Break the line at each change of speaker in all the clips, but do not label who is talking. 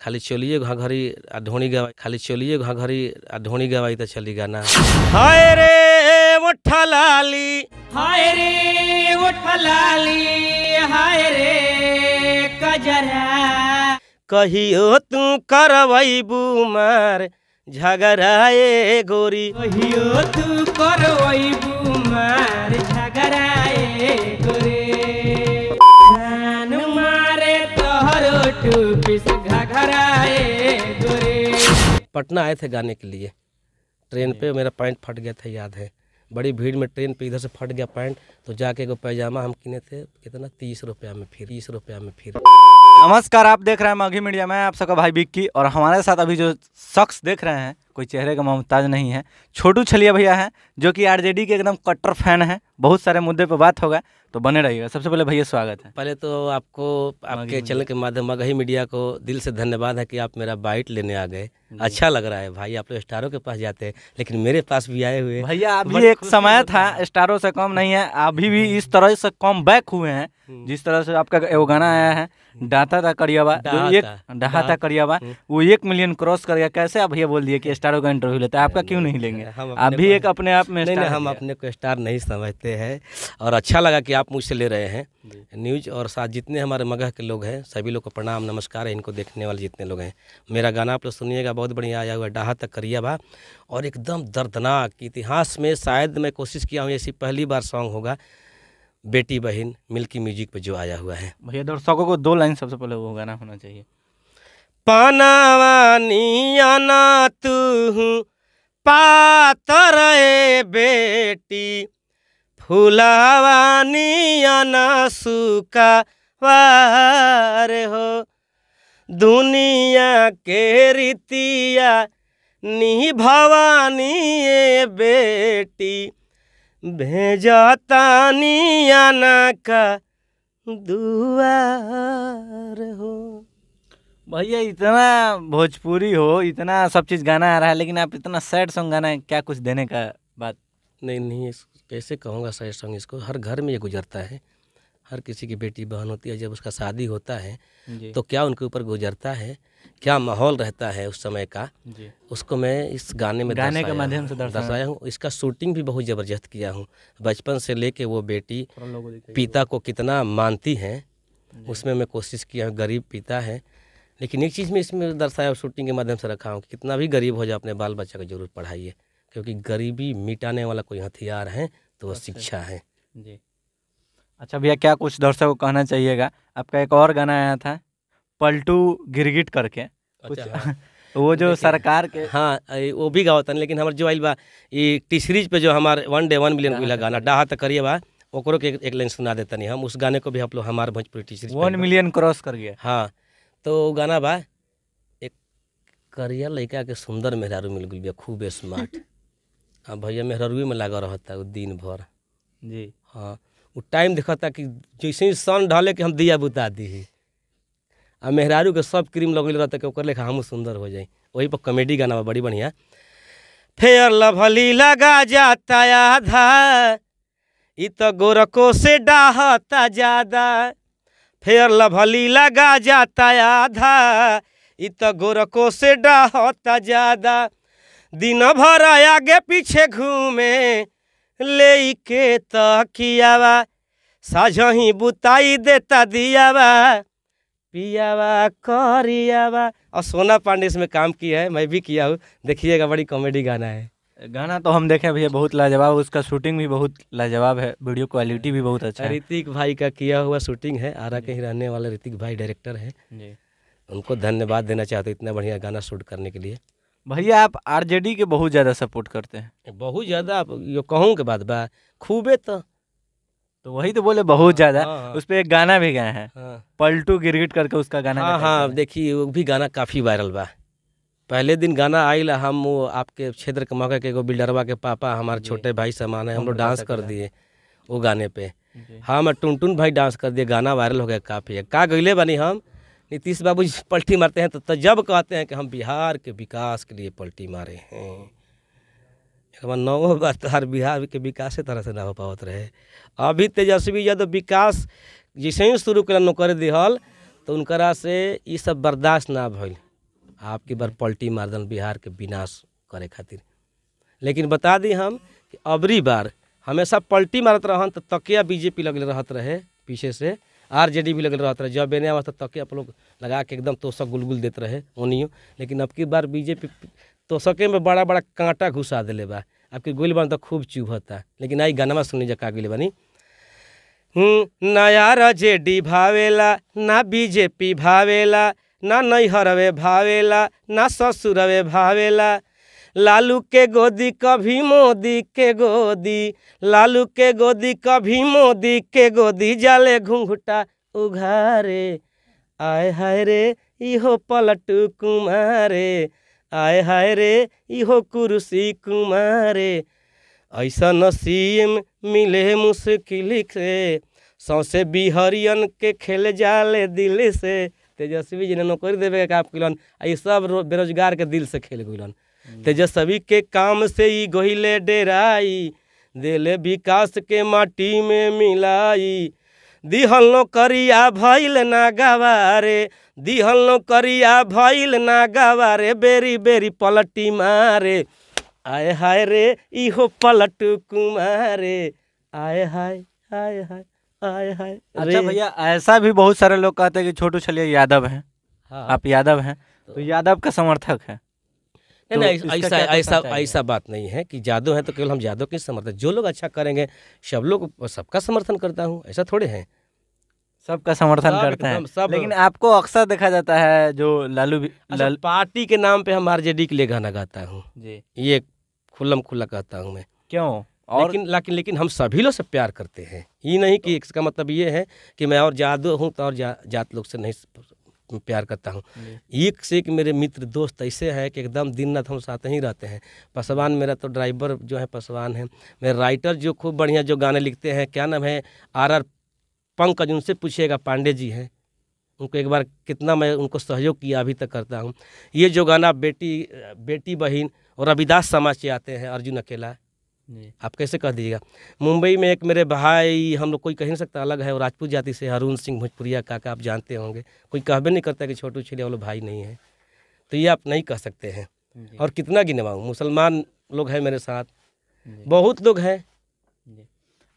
खाली चलिए घरी ढोनी गवाई, खाली चलिए घरी ढोनी गवाई तो चली गाना। हाय रे उठा लाली,
हाय रे उठा लाली, हाय रे कजरा,
कहियो तू करवैबू मार झगड़ाए गोरी,
कहियो तू करवैबू मार झगड़ाए गोरी, जान मारे तोहरो टूपिस घघराए गोरी।
पटना आए थे गाने के लिए, ट्रेन पे मेरा पैंट फट गया था, याद है। बड़ी भीड़ में ट्रेन पे इधर से फट गया पैंट, तो जाके एगो पैजामा हम किने थे, कितना 30 रुपया में, फिर 30 रुपया में फिर।
नमस्कार, आप देख रहे हैं माघी मीडिया में, आप सबका भाई बिक्की। और हमारे साथ अभी जो शख्स देख रहे हैं कोई चेहरे का मोहताज नहीं है, छोटू छलिया भैया हैं, जो कि आरजेडी के एकदम कट्टर फैन हैं। बहुत सारे मुद्दे पे बात होगा, तो बने रहिएगा। सबसे पहले भैया स्वागत है।
पहले तो आपको आपके चैनल के माध्यम माघी मीडिया को दिल से धन्यवाद है कि आप मेरा बाइट लेने आ गए। अच्छा लग रहा है भाई, आप लोग स्टारों के पास जाते हैं लेकिन मेरे पास भी आए हुए
भैया। अभी एक समय था, स्टारों से कम नहीं है, अभी भी इस तरह से कम बैक हुए हैं जिस तरह से आपका वो गाना आया है डाटा था करियावा, डहा था करियावा, वो 1 मिलियन क्रॉस कर गया। कैसे आप भैया बोल दिए कि स्टारों का इंटरव्यू लेता है, आपका क्यों नहीं लेंगे? अभी एक अपने आप में
नहीं, हम अपने को स्टार नहीं समझते हैं, और अच्छा लगा कि आप मुझसे ले रहे हैं न्यूज़। और साथ जितने हमारे मगह के लोग हैं सभी लोग को प्रणाम नमस्कार है, इनको देखने वाले जितने लोग हैं। मेरा गाना आप लोग सुनिएगा, बहुत बढ़िया आया हुआ डहा तक करियावा, और एकदम दर्दनाक, इतिहास में शायद मैं कोशिश किया हूँ ऐसी पहली बार सॉन्ग होगा बेटी बहन मिल्की म्यूजिक पे जो आया हुआ है।
भैया दर्शकों को 2 लाइन सबसे पहले वो गाना होना चाहिए।
पानावानियाना तू पातर ए बेटी, फुलावानियाना सुका वार हो, दुनिया के रीतिया निभवानी ए बेटी, भेजतानी आना का दुआर हो।
भैया इतना भोजपुरी हो, इतना सब चीज़ गाना आ रहा है, लेकिन आप इतना सैड सॉन्ग गाना है, क्या कुछ देने का बात?
नहीं, कैसे कहूँगा सैड सॉन्ग इसको, हर घर में ये गुजरता है। हर किसी की बेटी बहन होती है, जब उसका शादी होता है तो क्या उनके ऊपर गुजरता है, क्या माहौल रहता है उस समय का, उसको मैं इस गाने के माध्यम से दर्शाया हूँ। इसका शूटिंग भी बहुत ज़बरदस्त किया हूँ। बचपन से लेके वो बेटी पिता को कितना मानती हैं, उसमें मैं कोशिश किया हूँ। गरीब पिता है, लेकिन एक चीज़ में इसमें दर्शाया शूटिंग के माध्यम से रखा हूँ कि कितना भी गरीब हो जाए अपने बाल बच्चा को जरूर पढ़ाइए, क्योंकि गरीबी मिटाने वाला कोई हथियार है तो वह शिक्षा है
जी। अच्छा भैया, क्या कुछ दर्शकों को कहना चाहिएगा? आपका एक और गाना आया था पलटू गिरगिट करके, कुछ वो जो सरकार के,
हाँ वो भी गावता है, लेकिन हमारे जो आइल बा ये टी सीरीज पे जो हमारे 1 डे 1 मिलियन को गाना डहा तक करिए बा, ओकरो के एक लाइन सुना देता नहीं हम। उस गाने को भी आप लोग हमारे Bhojpuri T series
1 million cross कर गया।
हाँ, तो गाना बा एक करिया लड़का के सुंदर मेहरारू मिल गई, खूब स्मार्ट। हाँ भैया, मेहरारू में लगा रहता है दिन भर
जी।
हाँ, वो टाइम देखता कि जैसे ही सन ढले कि हम दिया बुता दी, आ मेहरारू के सब क्रीम लगल रहता कि ओकर लेखा हम सुंदर हो जाए। वही पर कॉमेडी गाना बा बड़ी बढ़िया। फेयर लवली लगा जाता आधा, इ तो गोरखों से डाहता ज्यादा, फेयर लवली लगा जाता आधा, इ तो गोरखों से डाहता ज्यादा, दिन भर आगे पीछे घूमे ले के तकियावा, साझही बुताई देता दियावा, पियावा करियावा। और सोना पांडे इसमें काम किया है, मैं भी किया हूँ, देखिएगा, बड़ी कॉमेडी गाना है।
गाना तो हम देखे भैया, बहुत लाजवाब, उसका शूटिंग भी बहुत लाजवाब है, वीडियो क्वालिटी भी बहुत अच्छा है।
ऋतिक भाई का किया हुआ शूटिंग है, आरा के ही रहने वाले ऋतिक भाई डायरेक्टर है जी, उनको धन्यवाद देना चाहते इतना बढ़िया गाना शूट करने के लिए।
भैया आप आरजेडी के बहुत ज़्यादा सपोर्ट करते हैं?
बहुत ज़्यादा, यो कहूँ के बाद बा खूबे तो
वही तो बोले बहुत ज़्यादा। उस पर एक गाना भी गए हैं पलटू गिरगिट करके, उसका गाना।
हाँ, देखिए वो भी गाना काफ़ी वायरल बा। पहले दिन गाना आइल, हम वो आपके क्षेत्र के मौके के एगो बिल्डरवा के पापा हमारे छोटे भाई समान है, हम लोग डांस कर दिए वो गाने पे। हाँ, मैं टुनटुन भाई डांस कर दिए, गाना वायरल हो गया काफ़ी। का गईले बनी हम, नीतीश बाबू पलटी मारते हैं तो जब कहते हैं कि हम बिहार के विकास के लिए पलटी मारे हैं, हमारा 9 बात हर बिहार के विकास तरह से ना हो पावत रहे। अभी तेजस्वी यादव विकास जैसे ही शुरू कर नौकरी दिहल तो उनकरा से ये सब बर्दाश्त ना भइल, आपकी बार पलटी मारदन बिहार के विनाश करे खातिर। लेकिन बता दी हम कि अबरी बार हमेशा पलटी मारत रहन तो तकिया बीजेपी लगल रहत रहे, पीछे से आरजेडी भी लगल रहत रहे, जब एने आवत तकिया आप लोग लगा के एकदम तोसक गुलगुल देते रहे ओनियो। लेकिन अब की बार बीजेपी तोसके में बड़ा बड़ा कांटा घुसा दिले बा, आपकी गोली बन तो खूब चुभता। लेकिन आई गाना सुनी जका गोली बनी, ना आरजेडी भावेला ना बीजेपी भावेला ना नैहरवे भावेला ना ससुरवे भावेला, लालू के गोदी कभी मोदी के गोदी, लालू के गोदी कभी मोदी के गोदी, जाले घूंघटा उघारे, आय हाय रे इहो पलटू कुमारे, आय हाय रे इहो कुर्सी कुमारे, ऐसा नसीम मिले मुश्किल से, सौसे बिहरियन के खेल जाले दिल से। तेजस्वी जी ने नौकरी देवे का आप किलन, ये सब बेरोजगार के दिल से खेल गइलन। तेजस्वी के काम से ही गोहिले डेराई, देले विकास के माटी में मिलाई, दिहल नौकरिया भइल ना गवारे, दिहल नौकरिया भइल ना गवारे, बेरी बेरी पलटी मारे, आय हाय रे इहो पलटू कुमारे, आय हाय हाय हाय आय हाय।
अच्छा भैया, ऐसा भी बहुत सारे लोग कहते हैं कि छोटू छलिया यादव हैं।
हाँ।
आप यादव हैं तो यादव का समर्थक है।
नहीं,
तो
ऐसा
इसका क्या
ऐसा
कहना चाहिए?
ऐसा बात नहीं है कि जादव है तो केवल हम जादव के समर्थन, जो लोग अच्छा करेंगे सब लोग सबका समर्थन करता हूँ, ऐसा थोड़े हैं।
सबका समर्थन
सब
करते हैं,
एकदम सब।
लेकिन आपको अक्सर देखा जाता है जो लालू
अच्छा, पार्टी के नाम पे हम आरजेडी के लिए गाना गाता हूँ,
जी,
ये खुल्लम खुल्ला कहता हूँ मैं।
क्यों? और
लेकिन हम सभी लोग से प्यार करते हैं, ये नहीं कि इसका मतलब ये है कि मैं और जादव हूँ तो और जात लोग से नहीं प्यार करता हूँ। एक से एक मेरे मित्र दोस्त ऐसे हैं कि एकदम दिन रात हम साथ ही रहते हैं। पासवान मेरा तो ड्राइवर जो है पासवान है, मेरे राइटर जो खूब बढ़िया जो गाने लिखते हैं, क्या नाम है, आर पंकज, उनसे पूछिएगा, पांडे जी हैं, उनको एक बार कितना मैं उनको सहयोग किया अभी तक करता हूँ। ये जो गाना बेटी बहन और रविदास समाज से आते हैं, अर्जुन अकेला, आप कैसे कह दीजिएगा। मुंबई में एक मेरे भाई, हम लोग कोई कह नहीं सकता, अलग है, और राजपूत जाति से अरुण सिंह भोजपुरिया काका, आप जानते होंगे, कोई कहबे नहीं करता कि छोटू छलिया वाले भाई नहीं है, तो ये आप नहीं कह सकते हैं। और कितना गिनवाऊँ, मुसलमान लोग हैं मेरे साथ, बहुत लोग हैं।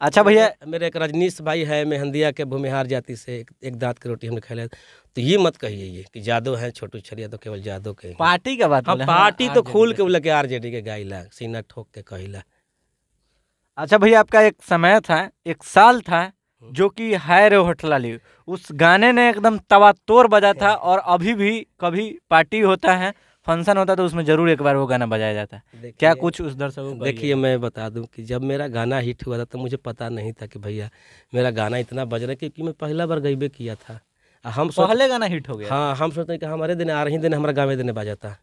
अच्छा भैया,
मेरे एक रजनीश भाई है मेहंदिया के, भूमिहार जाति से, एक दांत की रोटी हमने खाई। तो ये मत कहिए ये कि जादव है छोटू छलिया तो केवल जादव के।
पार्टी का बात
हाँ,
बोले,
पार्टी तो खोल के
RJD
बोले कि आरजेडी के गाइला, सीना ठोक के कहिला।
अच्छा भैया, आपका एक समय था, एक साल था जो कि हाय रे होठलाली, उस गाने ने एकदम तवातोड़ बजा था, और अभी भी कभी पार्टी होता है, फंक्शन होता है, तो उसमें जरूर एक बार वो गाना बजाया जाता है। क्या कुछ उस दर्शकों को
देखिए, मैं बता दूं कि जब मेरा गाना हिट हुआ था तो मुझे पता नहीं था कि भैया मेरा गाना इतना बज रहा है, क्योंकि मैं पहला बार गईबे किया था। हम
पहले गाना हिट हो गया?
हाँ, हम सोचते हैं कि हमारे दिन आ रही दिन हमारा गाँव दिन बाजा था।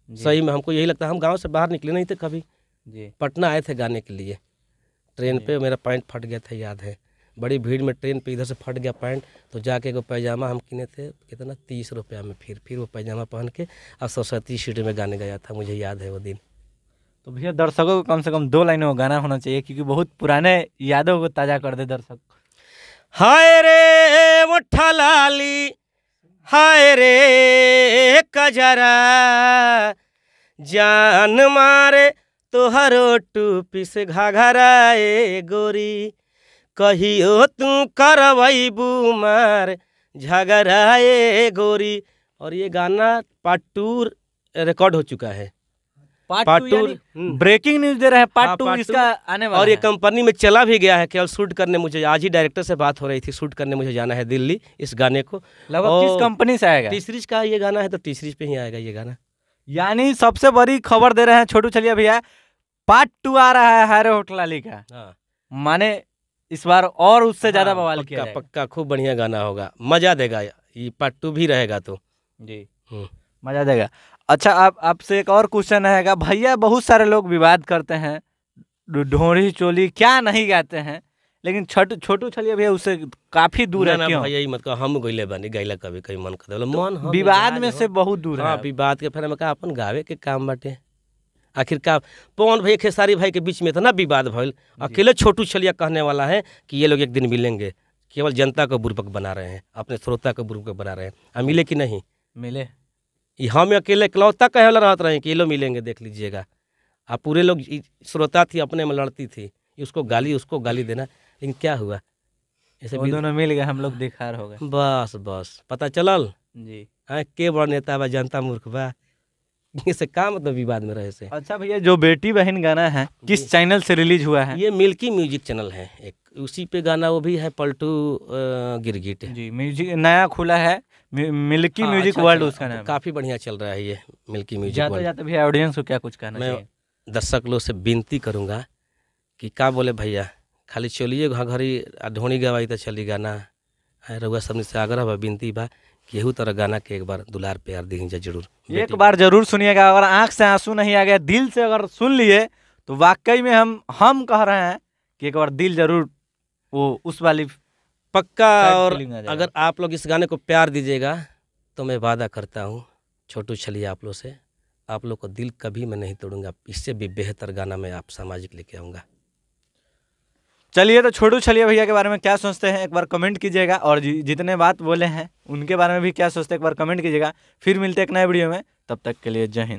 सही में हमको यही लगता है, हम गाँव से बाहर निकले नहीं थे कभी,
जी,
पटना आए थे गाने के लिए। ट्रेन पे मेरा पैंट फट गया था, याद है, बड़ी भीड़ में ट्रेन पे इधर से फट गया पैंट, तो जाके एगो पैजामा हम किने थे, कितना 30 रुपया में, फिर वो पैजामा पहन के और सरस्वती सीट में गाने गया था, मुझे याद है वो दिन।
तो भैया दर्शकों को कम से कम 2 लाइनों का गाना होना चाहिए, क्योंकि बहुत पुराने यादों को ताज़ा कर दे दर्शक।
हाय रे मोठा लाली, हाय रे कजरा, जान मारे तोहरो टूपी से घाघरा ए गोरी, कहियो तू करवैबू मार झगड़ा ए गोरी। और ये गाना पार्ट 2 रिकॉर्ड हो चुका है।
पार्ट 2 ब्रेकिंग न्यूज दे रहे हैं, पार्ट 2 इसका आने वाला
और ये
है।
कंपनी में चला भी गया है, केवल शूट करने, मुझे आज ही डायरेक्टर से बात हो रही थी, शूट करने मुझे जाना है दिल्ली इस गाने को।
लगभग किस कंपनी से आएगा?
टी-सीरीज का ये गाना है, तो टी-सीरीज पे ही आएगा ये गाना।
यानी सबसे बड़ी खबर दे रहे हैं छोटू छलिया भैया, पार्ट 2 आ रहा है हाय रे होठलाली का।
हाँ,
माने इस बार और उससे ज्यादा बवाल किया
पक्का
जाएगा।
पक्का खूब बढ़िया गाना होगा, मजा देगा, ये पार्ट 2 भी रहेगा तो
जी, मजा देगा। अच्छा, आपसे एक और क्वेश्चन है भैया, बहुत सारे लोग विवाद करते हैं, ढोरी चोली क्या नहीं गाते हैं, लेकिन छोटू छलिया भैया उससे काफी दूर है, क्यों?
भैया मत कहो, हम गइले बानी गाइला, कभी कहीं मन कर देला, मन हम
विवाद में
मिजाज
से
हो।
बहुत दूर
हाँ,
है।
विवाद के फेर में का अपन गावे के काम बाटे। आखिर का पवन भाई खेसारी भाई के बीच में इतना विवाद भइल, अकेले छोटू छलिया कहने वाला है कि ये लोग एक दिन मिलेंगे, केवल जनता को बुर्बक बना रहे हैं, अपने श्रोता को बुर्बक बना रहे हैं। मिले कि नहीं?
मिले
ये हम अकेले इकलौता कहे वाला रहत रहे कि ये लोग मिलेंगे देख लीजिएगा। आप पूरे लोग श्रोता थी अपने में लड़ती थी, उसको गाली देना, लेकिन क्या हुआ ऐसे
वो दोनों मिल गए, हम लोग दिखार हो गए।
बस पता चलल
जी।
के बड़ नेता बा जनता मूर्ख बा, इससे का मतलब विवाद में रहे से।
अच्छा भैया, जो बेटी बहन गाना है किस चैनल से रिलीज हुआ है?
ये मिल्की म्यूजिक चैनल है एक, उसी पे गाना वो भी है पलटू गिरगिट।
जी, म्यूजिक नया खुला है, मिल्की
हाँ,
म्यूजिक
अच्छा
वर्ल्ड
चला,
उसका नाम है।
काफी बढ़िया चल रहा है ये मिल्की म्यूजिक
जाते
वर्ल्ड।
जाते भैया ऑडियंस को क्या कुछ कहना
मैं
चाहिए?
दर्शक लोग से विनती करूंगा कि का बोले भैया, खाली चलिए घरी ढोनी गवाई तो चली गाना है। रउआ सबने से आग्रह बा, विनती बा कि एहू तरह गाना के एक बार दुलार प्यार दीजिए जरूर।
एक बार जरूर सुनिएगा। अगर आंख से आंसू नहीं आ गया, दिल से अगर सुन लिए तो वाकई में हम कह रहे हैं कि एक बार दिल जरूर वो उस वाली
पक्का। और
फीलिंग आ जाएगा।
अगर आप लोग इस गाने को प्यार दीजिएगा तो मैं वादा करता हूँ छोटू छलिया आप लोग से, आप लोग को दिल कभी मैं नहीं तोड़ूंगा। इससे भी बेहतर गाना मैं आप सामाजिक लेके आऊँगा।
चलिए, तो छोटू छलिया भैया के बारे में क्या सोचते हैं एक बार कमेंट कीजिएगा, और जितने बात बोले हैं उनके बारे में भी क्या सोचते हैं एक बार कमेंट कीजिएगा। फिर मिलते हैं एक नए वीडियो में, तब तक के लिए जय हिंद।